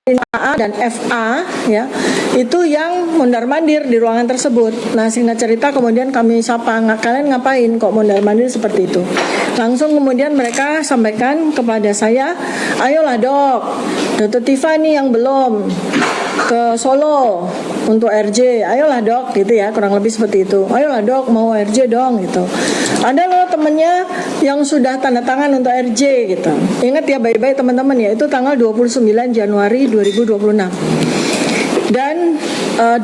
AA dan FA ya, itu yang mondar-mandir di ruangan tersebut. Nah, singkat cerita kemudian kami sapa, kalian ngapain kok mondar-mandir seperti itu? Langsung kemudian mereka sampaikan kepada saya, ayolah dok, Dr. Tiffany yang belum ke Solo untuk RJ, ayolah dok, gitu ya, kurang lebih seperti itu. Ayolah dok, mau RJ dong, gitu. Ada loh temennya yang sudah tanda tangan untuk RJ, gitu. Ingat ya baik-baik teman-teman ya, itu tanggal 29 Januari 2026. Dan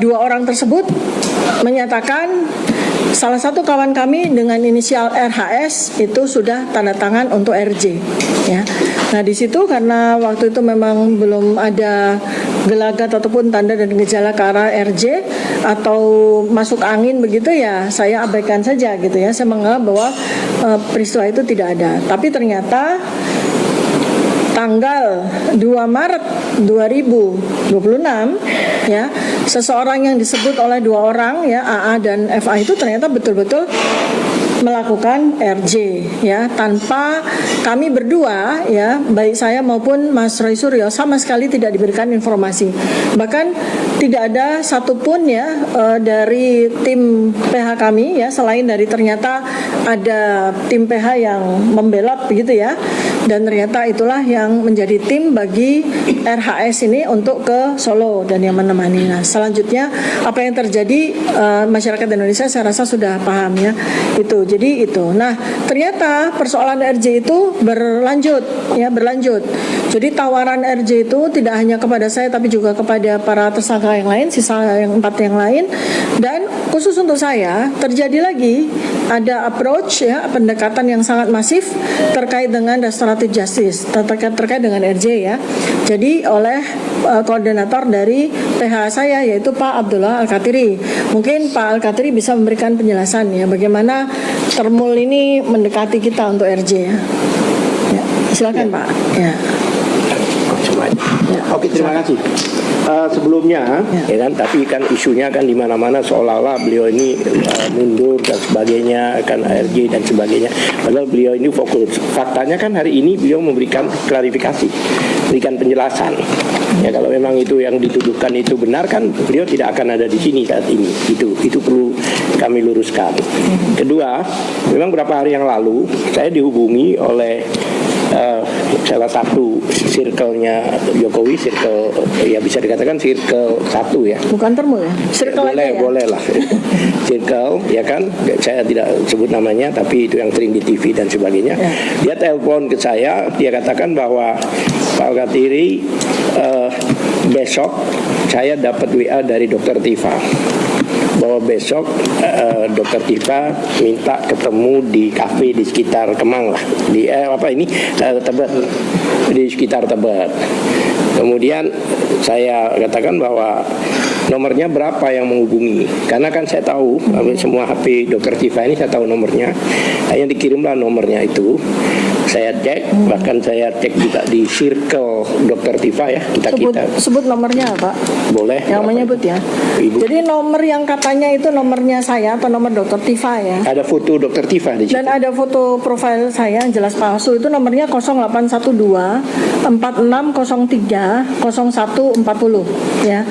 dua orang tersebut menyatakan salah satu kawan kami dengan inisial RHS itu sudah tanda tangan untuk RJ ya. Nah di situ karena waktu itu memang belum ada gelagat ataupun tanda dan gejala ke arah RJ atau masuk angin begitu ya, saya abaikan saja gitu ya. Saya menganggap bahwa peristiwa itu tidak ada. Tapi ternyata tanggal 2 Maret 2026 ya, seseorang yang disebut oleh dua orang ya, AA dan FA itu ternyata betul-betul melakukan RJ ya, tanpa kami berdua ya, baik saya maupun Mas Roy Suryo sama sekali tidak diberikan informasi. Bahkan tidak ada satupun ya dari tim PH kami ya, selain dari ternyata ada tim PH yang membelot begitu ya, dan ternyata itulah yang menjadi tim bagi RHS ini untuk ke Solo dan yang menemani. Nah selanjutnya apa yang terjadi, masyarakat Indonesia saya rasa sudah paham ya itu. Jadi itu. Nah ternyata persoalan RJ itu berlanjut ya, berlanjut. Jadi tawaran RJ itu tidak hanya kepada saya tapi juga kepada para tersangka yang lain, sisa yang 4 yang lain. Dan khusus untuk saya terjadi lagi ada approach ya, pendekatan yang sangat masif terkait dengan restoratif justice, terkait dengan RJ ya. Jadi oleh koordinator dari PH saya yaitu Pak Abdullah Al-Katiri. Mungkin Pak Al-Katiri bisa memberikan penjelasan ya bagaimana termul ini mendekati kita untuk RJ ya. Ya, silakan ya. Pak. Ya. Ya. Oke, terima kasih. Sebelumnya, ya kan, tapi kan isunya kan di mana-mana seolah-olah beliau ini mundur dan sebagainya, akan ARJ dan sebagainya. Padahal beliau ini fokus. Faktanya kan hari ini beliau memberikan klarifikasi, berikan penjelasan. Ya kalau memang itu yang dituduhkan itu benar kan, beliau tidak akan ada di sini saat ini. Itu perlu kami luruskan. Kedua, memang beberapa hari yang lalu saya dihubungi oleh salah satu circle-nya Jokowi, circle ya bisa dikatakan circle 1 ya. Bukan termul ya? Circle boleh, ya? Boleh lah. Circle ya kan, saya tidak sebut namanya tapi itu yang sering di TV dan sebagainya. Ya. Dia telepon ke saya, dia katakan bahwa Pak Al-Katiri besok saya dapat WA dari Dr. Tifa bahwa besok Dr. Tifa minta ketemu di kafe di sekitar Kemang lah, di Tebet, di sekitar Tebet. Kemudian saya katakan bahwa nomornya berapa yang menghubungi, karena kan saya tahu semua HP Dr. Tifa ini saya tahu nomornya. Yang dikirimlah nomornya itu. Saya cek, bahkan saya cek juga di circle Dr. Tifa ya, sebut nomornya Pak. Boleh. Yang menyebut ya. Ibu. Jadi nomor yang katanya itu nomornya saya atau nomor Dr. Tifa ya. Ada foto Dr. Tifa di situ. Dan ada foto profil saya yang jelas palsu, itu nomornya 0812 4603 0140 ya.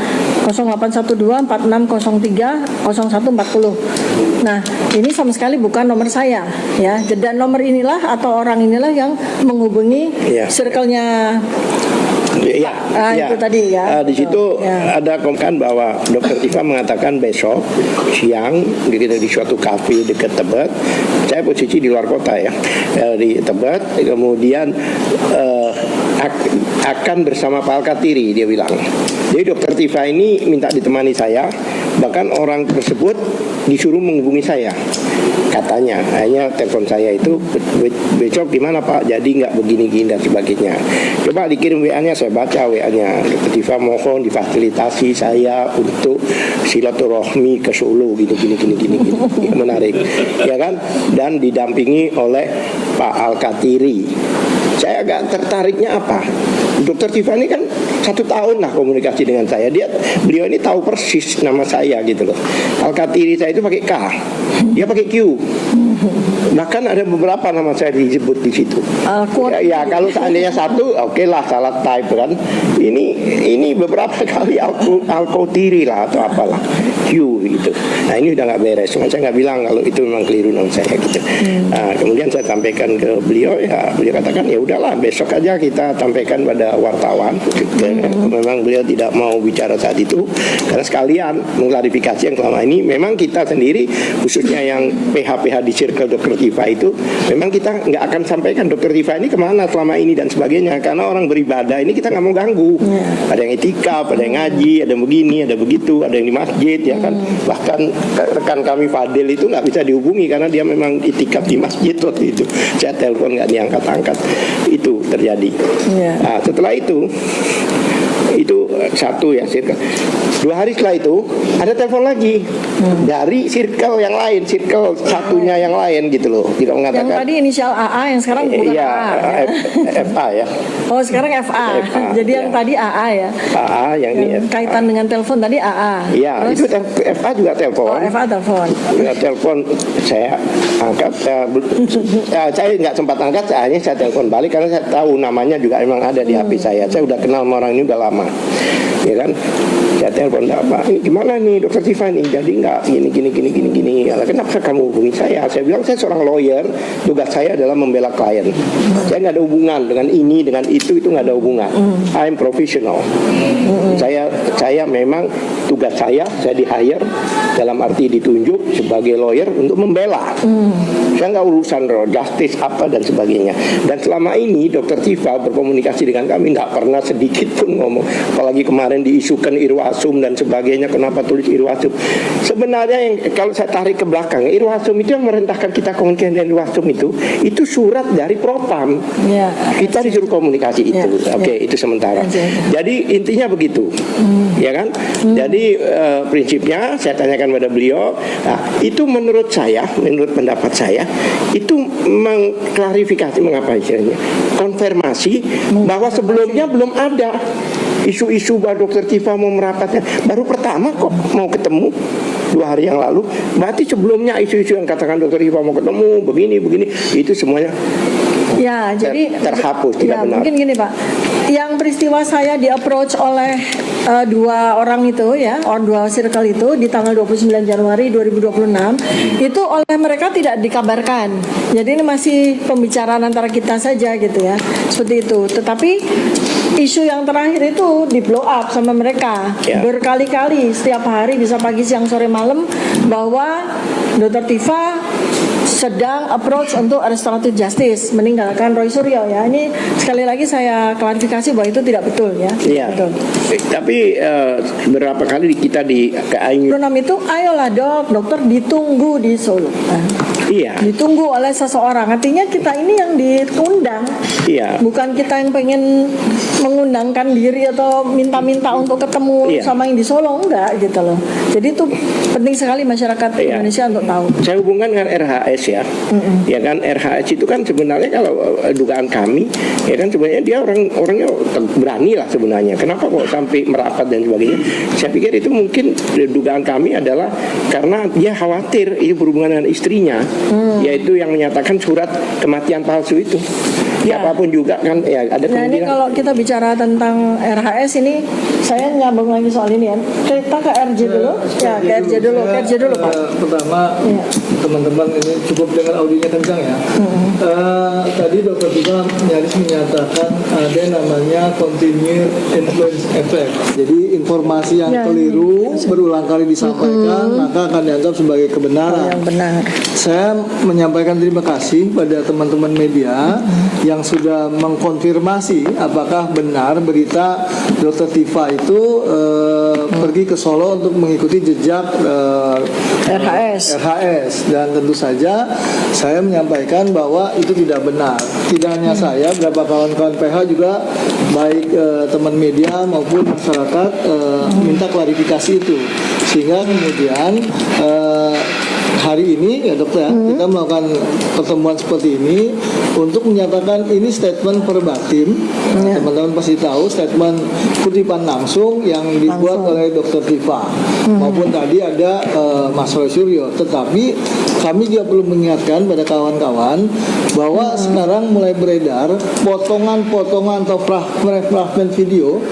0812 4603 0140. Nah, ini sama sekali bukan nomor saya ya. Dan nomor inilah atau orang inilah yang menghubungi circle-nya. Ya, itu tadi ya. Di situ ada komentar bahwa Dr. Tifa mengatakan besok siang di suatu kafe dekat Tebet. Saya posisi di luar kota ya, di Tebet. Kemudian akan bersama Pak Al-Katiri, dia bilang. Jadi Dr. Tifa ini minta ditemani saya. Bahkan orang tersebut disuruh menghubungi saya. Katanya, hanya telepon saya itu besok gimana Pak? Jadi nggak begini-gini dan sebagainya. Coba dikirim WA-nya, saya baca WA-nya. Dr. Tifa mohon difasilitasi saya untuk silaturahmi ke Solo gini. Menarik, ya kan? Dan didampingi oleh Pak Al-Katiri. Saya agak tertariknya apa? Dr. Tifa ini kan 1 tahun lah komunikasi dengan saya. Beliau ini tahu persis nama saya gitu loh. Al-Katiri saya itu pakai K, dia pakai Q. Bahkan ada beberapa nama saya disebut di situ. Ya kalau seandainya satu, oke lah salah type kan. Ini beberapa kali alkotiri lah atau apalah gitu. Nah ini udah nggak beres. Cuma saya nggak bilang kalau itu memang keliru nama saya gitu. Nah, kemudian saya sampaikan ke beliau, ya beliau katakan ya udahlah besok aja kita sampaikan pada wartawan. Memang beliau tidak mau bicara saat itu karena sekalian mengklarifikasi yang selama ini memang kita sendiri khususnya yang PH-PH di circle Dr. Tifa itu memang kita nggak akan sampaikan Dr. Tifa ini kemana selama ini dan sebagainya karena orang beribadah ini kita nggak mau ganggu. Ada yang etikaf, ada yang ngaji, ada yang begini, ada begitu, ada yang di masjid ya kan. Bahkan rekan kami Fadil itu nggak bisa dihubungi karena dia memang itikaf di masjid waktu itu. Saya telepon nggak diangkat-angkat. Itu terjadi. Nah, setelah itu satu ya circle. 2 hari setelah itu ada telepon lagi dari circle yang lain, circle satunya yang lain gitu loh. Tidak mengatakan. Yang tadi inisial AA, yang sekarang bukan iya, AA. FA ya. Oh sekarang FA. Jadi yang tadi AA ya. AA yang ini kaitan dengan telepon tadi AA. Iya, itu FA juga telepon. Oh, FA telepon. Ya, telepon saya angkat, saya nggak sempat angkat, hanya saya telepon balik karena saya tahu namanya juga emang ada di HP saya. Saya udah kenal sama orang ini udah lama, ya kan. Saya telepon apa? Gimana nih Dokter Tifa nih? Jadi nggak gini. Kenapa kamu hubungi saya? Saya bilang saya seorang lawyer, tugas saya adalah membela klien. Saya nggak ada hubungan dengan ini, dengan itu nggak ada hubungan. I'm professional. Saya memang tugas saya di hire dalam arti ditunjuk sebagai lawyer untuk membela. Saya nggak urusan justice apa dan sebagainya. Dan selama ini Dokter Tifa berkomunikasi dengan kami nggak pernah sedikit pun ngomong. Apalagi kemarin diisukan Irwasum dan sebagainya. Kenapa tulis Irwasum? Sebenarnya yang kalau saya tarik ke belakang, Irwasum itu yang merintahkan kita komunikasi dengan Irwasum itu surat dari Propam. Kita disuruh komunikasi itu. Oke, itu sementara. Jadi intinya begitu, ya kan? Jadi prinsipnya saya tanyakan pada beliau. Nah, itu menurut pendapat saya itu mengklarifikasi, mengapa istilahnya, konfirmasi bahwa sebelumnya belum ada isu-isu bahwa Dokter Tifa mau merapatnya. Baru pertama kok mau ketemu 2 hari yang lalu. Berarti sebelumnya isu-isu yang katakan Dokter Tifa mau ketemu begini itu semuanya ya, jadi terhapus, tidak benar. Mungkin gini Pak, yang peristiwa saya di approach oleh 2 orang itu ya, 2 circle itu di tanggal 29 Januari 2026 itu oleh mereka tidak dikabarkan. Jadi ini masih pembicaraan antara kita saja gitu ya, seperti itu. Tetapi isu yang terakhir itu di blow up sama mereka berkali-kali, setiap hari bisa pagi, siang, sore, malam, bahwa Dr. Tifa sedang approach untuk restoratif justice, meninggalkan Roy Suryo ya. Ini sekali lagi saya klarifikasi bahwa itu tidak betul ya. Iya. Betul. Tapi berapa kali kita di KAI itu ayolah dokter ditunggu di Solo. Iya. Ditunggu oleh seseorang. Artinya kita ini yang diundang. Iya. Bukan kita yang pengen mengundangkan diri atau minta-minta untuk ketemu sama yang di Solo, enggak gitu loh. Jadi itu penting sekali masyarakat Indonesia untuk tahu. Saya hubungkan dengan RHS ya. Ya kan, RHS itu kan sebenarnya kalau dugaan kami ya kan sebenarnya dia orangnya berani lah sebenarnya. Kenapa kok sampai merapat dan sebagainya? Saya pikir itu mungkin dugaan kami adalah karena dia khawatir itu berhubungan dengan istrinya, yaitu yang menyatakan surat kematian palsu itu. Siapapun juga kan ya ada kemungkinan. Nah ini kalau kita bicara tentang RHS ini, saya nyambung lagi soal ini ya. Kita ke RJ dulu. Ke RJ dulu Pak. Pertama teman-teman ini cukup dengan audionya kencang ya. Tadi Dr. Tifa nyaris menyatakan ada namanya continued influence effect. Jadi informasi yang keliru berulang kali disampaikan maka akan dianggap sebagai kebenaran. Yang benar. Saya menyampaikan terima kasih pada teman-teman media yang sudah mengkonfirmasi apakah benar berita Dr. Tifa itu pergi ke Solo untuk mengikuti jejak RHS. Dan tentu saja saya menyampaikan bahwa itu tidak benar. Tidak hanya saya, beberapa kawan-kawan PH juga baik teman media maupun masyarakat minta klarifikasi itu, sehingga kemudian hari ini ya dokter kita melakukan pertemuan seperti ini untuk menyatakan ini statement verbatim. Teman-teman pasti tahu statement kutipan langsung yang dibuat oleh Dr. Tifa maupun tadi ada Mas Roy Suryo. Tetapi kami juga perlu mengingatkan pada kawan-kawan bahwa sekarang mulai beredar potongan-potongan atau fragment video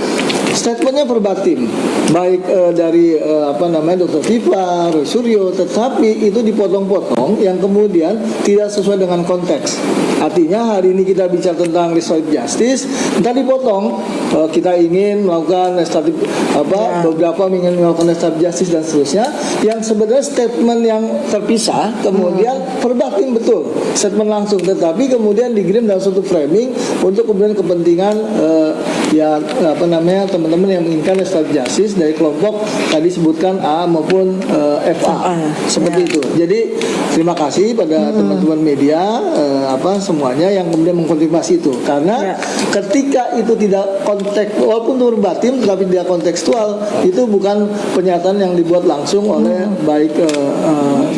statementnya verbatim, baik dari Dr. Tifa, Roy Suryo, tetapi itu dipotong-potong yang kemudian tidak sesuai dengan konteks. Artinya hari ini kita bicara tentang restoratif justice, entah dipotong, kita ingin melakukan restoratif beberapa ingin melakukan restoratif justice dan seterusnya, yang sebenarnya statement yang terpisah kemudian verbatim betul statement langsung, tetapi kemudian dikirim dalam suatu framing untuk kemudian kepentingan teman-teman yang menginginkan restoratif justice dari kelompok tadi sebutkan A maupun FA seperti itu. Jadi terima kasih pada teman-teman media semuanya yang kemudian mengkonfirmasi itu, karena ketika itu tidak konteks walaupun verbatim tetapi tidak kontekstual, itu bukan pernyataan yang dibuat langsung oleh baik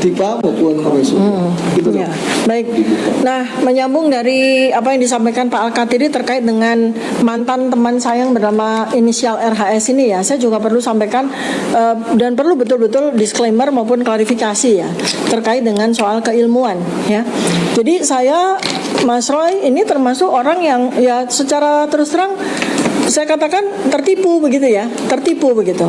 Tifa maupun Roy Suryo. Gitu ya. Baik. Nah, menyambung dari apa yang disampaikan Pak Al-Katiri terkait dengan mantan teman saya yang bernama inisial RHS ini ya, saya juga perlu sampaikan dan perlu betul-betul disclaimer maupun klarifikasi ya terkait dengan soal keilmuan ya. Jadi saya, Mas Roy ini termasuk orang yang ya secara terus terang saya katakan tertipu begitu ya, tertipu begitu.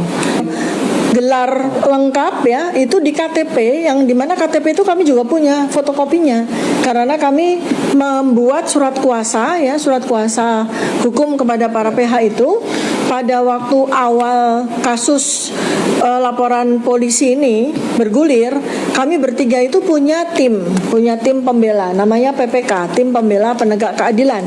Gelar lengkap ya itu di KTP, yang dimana KTP itu kami juga punya fotokopinya karena kami membuat surat kuasa ya, surat kuasa hukum kepada para PH itu pada waktu awal kasus laporan polisi ini bergulir. Kami bertiga itu punya tim pembela namanya PPK, tim pembela penegak keadilan.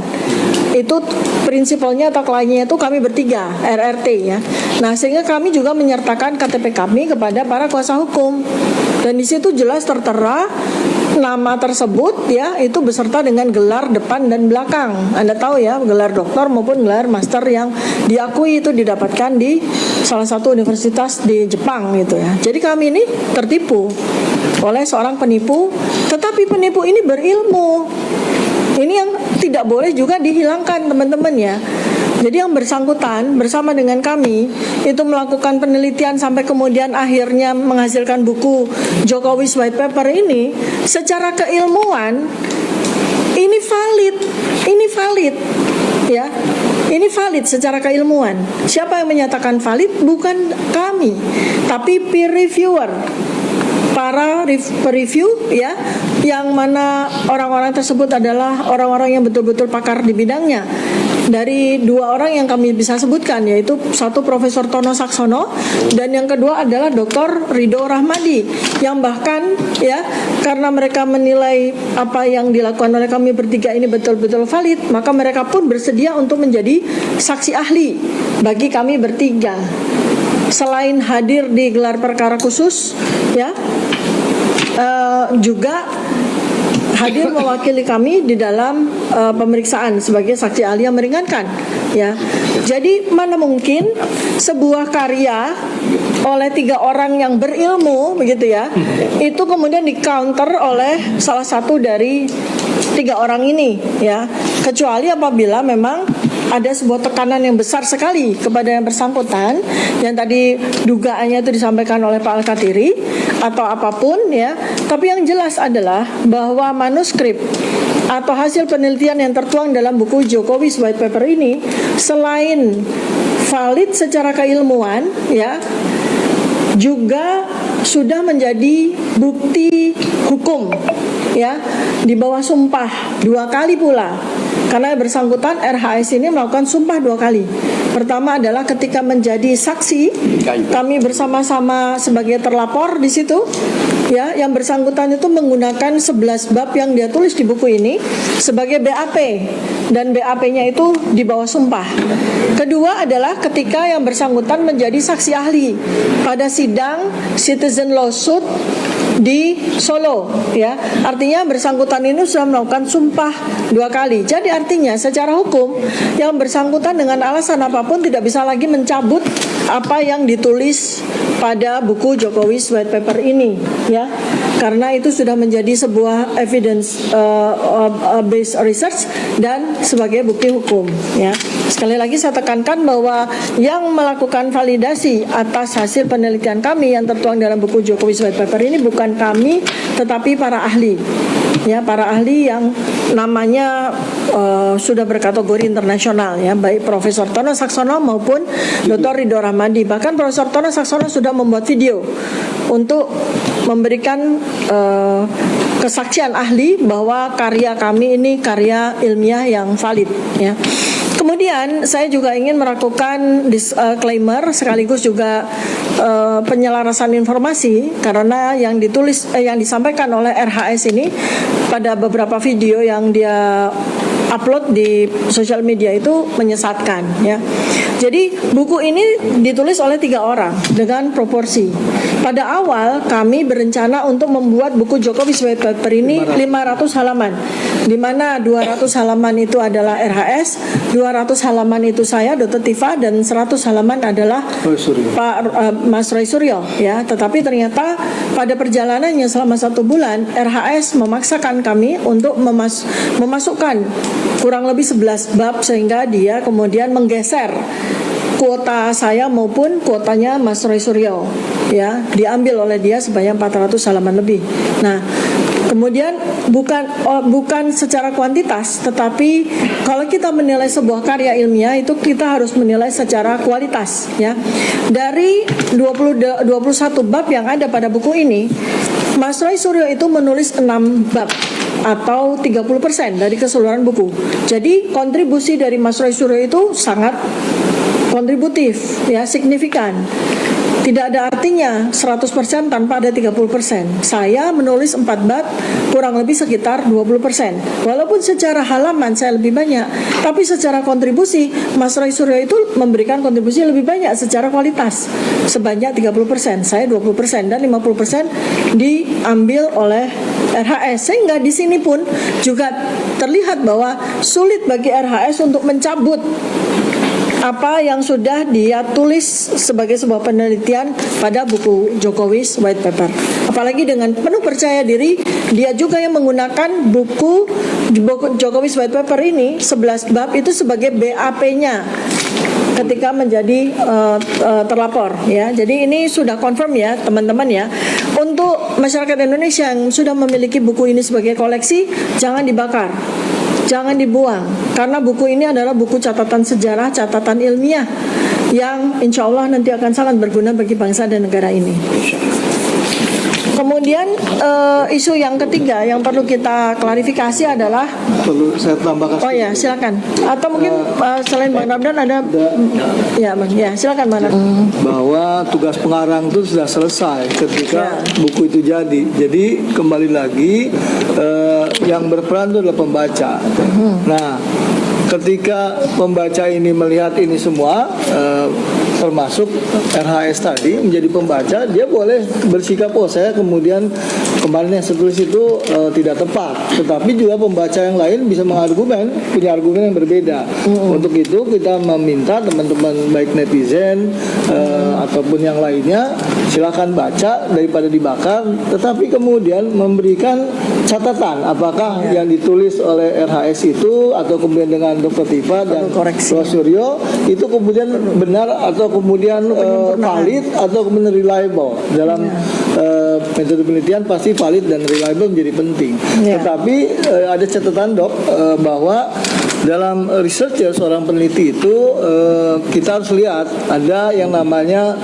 Itu prinsipalnya atau kliennya itu kami bertiga, RRT ya. Nah, sehingga kami juga menyertakan KTP kami kepada para kuasa hukum. Dan di situ jelas tertera nama tersebut ya, itu beserta dengan gelar depan dan belakang. Anda tahu ya, gelar doktor maupun gelar master yang diakui itu didapatkan di salah satu universitas di Jepang gitu ya. Jadi kami ini tertipu oleh seorang penipu, tetapi penipu ini berilmu. Ini yang tidak boleh juga dihilangkan teman-teman ya. Jadi yang bersangkutan bersama dengan kami itu melakukan penelitian sampai kemudian akhirnya menghasilkan buku Jokowi's White Paper ini, secara keilmuan ini valid ya. Ini valid secara keilmuan. Siapa yang menyatakan valid? Bukan kami, tapi peer reviewer, para review ya, yang mana orang-orang tersebut adalah orang-orang yang betul-betul pakar di bidangnya. Dari dua orang yang kami bisa sebutkan, yaitu satu Profesor Tono Saksono dan yang kedua adalah Dr. Ridho Rahmadi, yang bahkan ya karena mereka menilai apa yang dilakukan oleh kami bertiga ini betul-betul valid, maka mereka pun bersedia untuk menjadi saksi ahli bagi kami bertiga. Selain hadir di gelar perkara khusus ya, juga hadir mewakili kami di dalam pemeriksaan sebagai saksi ahli yang meringankan ya. Jadi mana mungkin sebuah karya oleh 3 orang yang berilmu begitu ya, itu kemudian di counter oleh salah satu dari 3 orang ini ya, kecuali apabila memang ada sebuah tekanan yang besar sekali kepada yang bersangkutan, yang tadi dugaannya itu disampaikan oleh Pak Al-Katiri atau apapun ya. Tapi yang jelas adalah bahwa manuskrip atau hasil penelitian yang tertuang dalam buku Jokowi's White Paper ini selain valid secara keilmuan ya, juga sudah menjadi bukti hukum ya, di bawah sumpah 2 kali pula. Karena bersangkutan RHS ini melakukan sumpah 2 kali. Pertama adalah ketika menjadi saksi, kami bersama-sama sebagai terlapor di situ. Ya, yang bersangkutan itu menggunakan 11 bab yang dia tulis di buku ini sebagai BAP, dan BAP-nya itu di bawah sumpah. Kedua adalah ketika yang bersangkutan menjadi saksi ahli pada sidang citizen lawsuit di Solo ya. Artinya bersangkutan ini sudah melakukan sumpah 2 kali. Jadi artinya secara hukum yang bersangkutan dengan alasan apapun tidak bisa lagi mencabut apa yang ditulis pada buku Jokowi's White Paper ini ya. karena itu sudah menjadi sebuah evidence based research dan sebagai bukti hukum ya. Sekali lagi saya tekankan bahwa yang melakukan validasi atas hasil penelitian kami yang tertuang dalam buku Jokowi's White Paper ini bukan kami tetapi para ahli. Ya, para ahli yang namanya sudah berkategori internasional ya, baik Profesor Tono Saksono maupun Dr. Ridho Rahmadi. Bahkan Profesor Tono Saksono sudah membuat video untuk memberikan kesaksian ahli bahwa karya kami ini karya ilmiah yang valid ya. Kemudian saya juga ingin melakukan disclaimer sekaligus juga penyelarasan informasi karena yang ditulis yang disampaikan oleh RHS ini pada beberapa video yang dia upload di sosial media itu menyesatkan ya. Jadi buku ini ditulis oleh 3 orang dengan proporsi. Pada awal kami berencana untuk membuat buku Jokowi's White Paper ini 500 halaman, di mana 200 halaman itu adalah RHS, 200 halaman itu saya Dr. Tifa dan 100 halaman adalah Pak Mas Roy Suryo ya. Tetapi ternyata pada perjalanannya selama 1 bulan RHS memaksakan kami untuk memasukkan kurang lebih 11 bab sehingga dia kemudian menggeser kuota saya maupun kuotanya Mas Roy Suryo ya, diambil oleh dia sebanyak 400 halaman lebih. Nah, kemudian bukan secara kuantitas, tetapi kalau kita menilai sebuah karya ilmiah itu kita harus menilai secara kualitas ya. Dari 21 bab yang ada pada buku ini, Mas Roy Suryo itu menulis 6 bab atau 30% dari keseluruhan buku. Jadi kontribusi dari Mas Roy Suryo itu sangat kontributif ya, signifikan. Tidak ada artinya 100% tanpa ada 30%. Saya menulis 4 bab kurang lebih sekitar 20%. Walaupun secara halaman saya lebih banyak, tapi secara kontribusi Mas Roy Suryo itu memberikan kontribusi lebih banyak secara kualitas. Sebanyak 30%, saya 20% dan 50% diambil oleh RHS. Sehingga di sini pun juga terlihat bahwa sulit bagi RHS untuk mencabut apa yang sudah dia tulis sebagai sebuah penelitian pada buku Jokowi's White Paper. Apalagi dengan penuh percaya diri, dia juga yang menggunakan buku Jokowi's White Paper ini 11 bab itu sebagai BAP-nya ketika menjadi terlapor ya. Jadi ini sudah confirm ya teman-teman ya. Untuk masyarakat Indonesia yang sudah memiliki buku ini sebagai koleksi, jangan dibakar. Jangan dibuang, karena buku ini adalah buku catatan sejarah, catatan ilmiah yang insya Allah nanti akan sangat berguna bagi bangsa dan negara ini. Kemudian isu yang ketiga yang perlu kita klarifikasi adalah, perlu saya tambahkan. Oh ya, silakan. Atau mungkin selain Bang Ramdan ada ya Bang. Ya, silakan Bang Ramdan. Bahwa tugas pengarang itu sudah selesai ketika buku itu jadi. Jadi kembali lagi yang berperan itu adalah pembaca. Nah, ketika pembaca ini melihat ini semua, termasuk RHS tadi menjadi pembaca, dia boleh bersikap, oh saya kemudian kemarin yang saya tulis itu tidak tepat. Tetapi juga pembaca yang lain bisa mengargumen, punya argumen yang berbeda. Untuk itu kita meminta teman-teman baik netizen ataupun yang lainnya, silakan baca daripada dibakar, tetapi kemudian memberikan catatan apakah yang ditulis oleh RHS itu atau kemudian dengan Dr. Tifa dan Roy Suryo itu kemudian benar atau kemudian valid atau kemudian reliable. Dalam metode penelitian pasti valid dan reliable menjadi penting. Tetapi ada catatan Dok bahwa dalam researcher seorang peneliti itu kita harus lihat ada yang namanya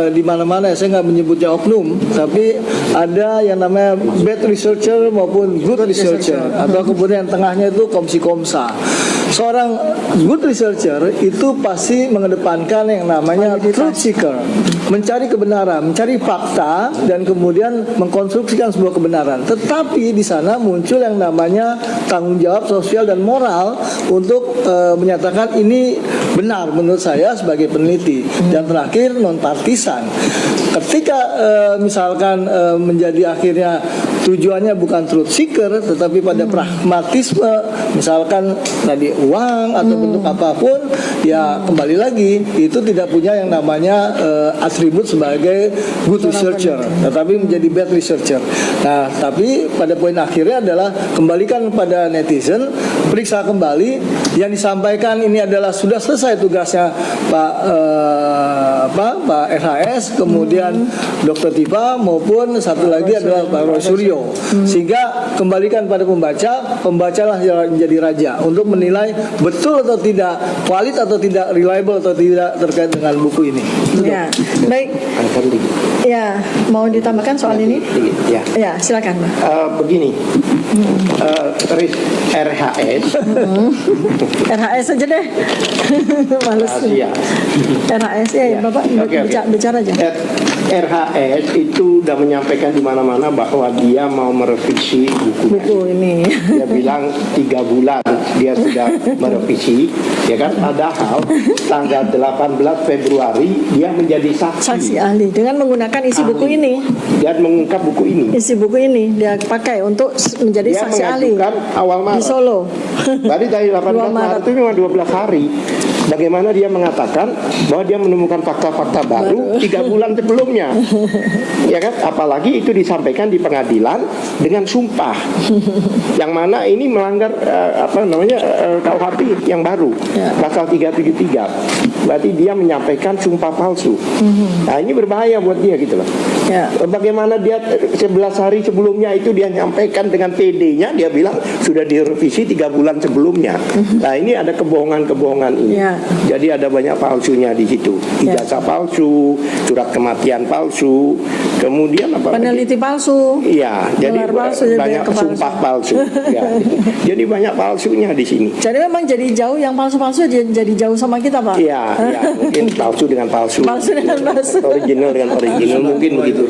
di mana-mana, saya nggak menyebutnya oknum, tapi ada yang namanya bad researcher maupun good researcher atau kemudian tengahnya itu komsi-komsa. Seorang good researcher itu pasti mengedepankan yang namanya truth seeker, mencari kebenaran, mencari fakta dan kemudian mengkonstruksikan sebuah kebenaran. Tetapi di sana muncul yang namanya tanggung jawab sosial dan moral untuk menyatakan ini benar menurut saya sebagai peneliti. Dan terakhir non partisan. Ketika misalkan menjadi akhirnya tujuannya bukan truth seeker, tetapi pada pragmatisme, misalkan tadi uang atau bentuk apapun, ya kembali lagi itu tidak punya yang namanya atribut sebagai good researcher, tetapi menjadi bad researcher. Nah, tapi pada poin akhirnya adalah kembalikan pada netizen, periksa kembali yang disampaikan ini adalah sudah selesai tugasnya Pak RHS, kemudian Dr. Tifa maupun satu lagi adalah Pak Roy Suryo, sehingga kembalikan pada pembacalah yang menjadi raja untuk menilai betul atau tidak, valid atau tidak, reliable atau tidak terkait dengan buku ini. Ya, baik. Ya, mau ditambahkan soal ini? Ya. Ya, silakan, Pak. Begini, RHS, RHS aja deh. Males. Asia. RHS ya, Bapak Oke. bicara aja. RHS itu sudah menyampaikan di mana-mana bahwa dia mau merevisi buku. Ini. Dia bilang 3 bulan dia sudah merevisi, ya kan? Padahal tanggal 18 Februari dia menjadi Saksi ahli dengan menggunakan isi buku ini. Dia mengungkap buku ini. Isi buku ini dia pakai untuk menjadi Dia saksi ahli mengajukan awal di Maret. Solo. Tadi dari 18 Maret itu cuma 12 hari. Bagaimana dia mengatakan bahwa dia menemukan fakta-fakta baru 3 bulan sebelumnya, ya kan? Apalagi itu disampaikan di pengadilan dengan sumpah, yang mana ini melanggar KUHP yang baru, pasal 373. Berarti dia menyampaikan sumpah palsu. Nah, ini berbahaya buat dia gitu loh. Ya. Bagaimana dia 11 hari sebelumnya itu dia menyampaikan dengan PD-nya, dia bilang sudah direvisi 3 bulan sebelumnya. Nah, ini ada kebohongan-kebohongan ini. Ya. Jadi ada banyak palsunya di situ. Ijazah palsu, surat kematian palsu, kemudian apa? Peneliti palsu. Iya, jadi Gelar palsu, banyak jadi sumpah palsu. Ya, jadi banyak palsunya di sini. Jadi memang jadi jauh, yang palsu-palsu jadi jauh sama kita, Pak. Iya, mungkin palsu dengan palsu. Palsu dengan palsu. Original dengan original mungkin begitu.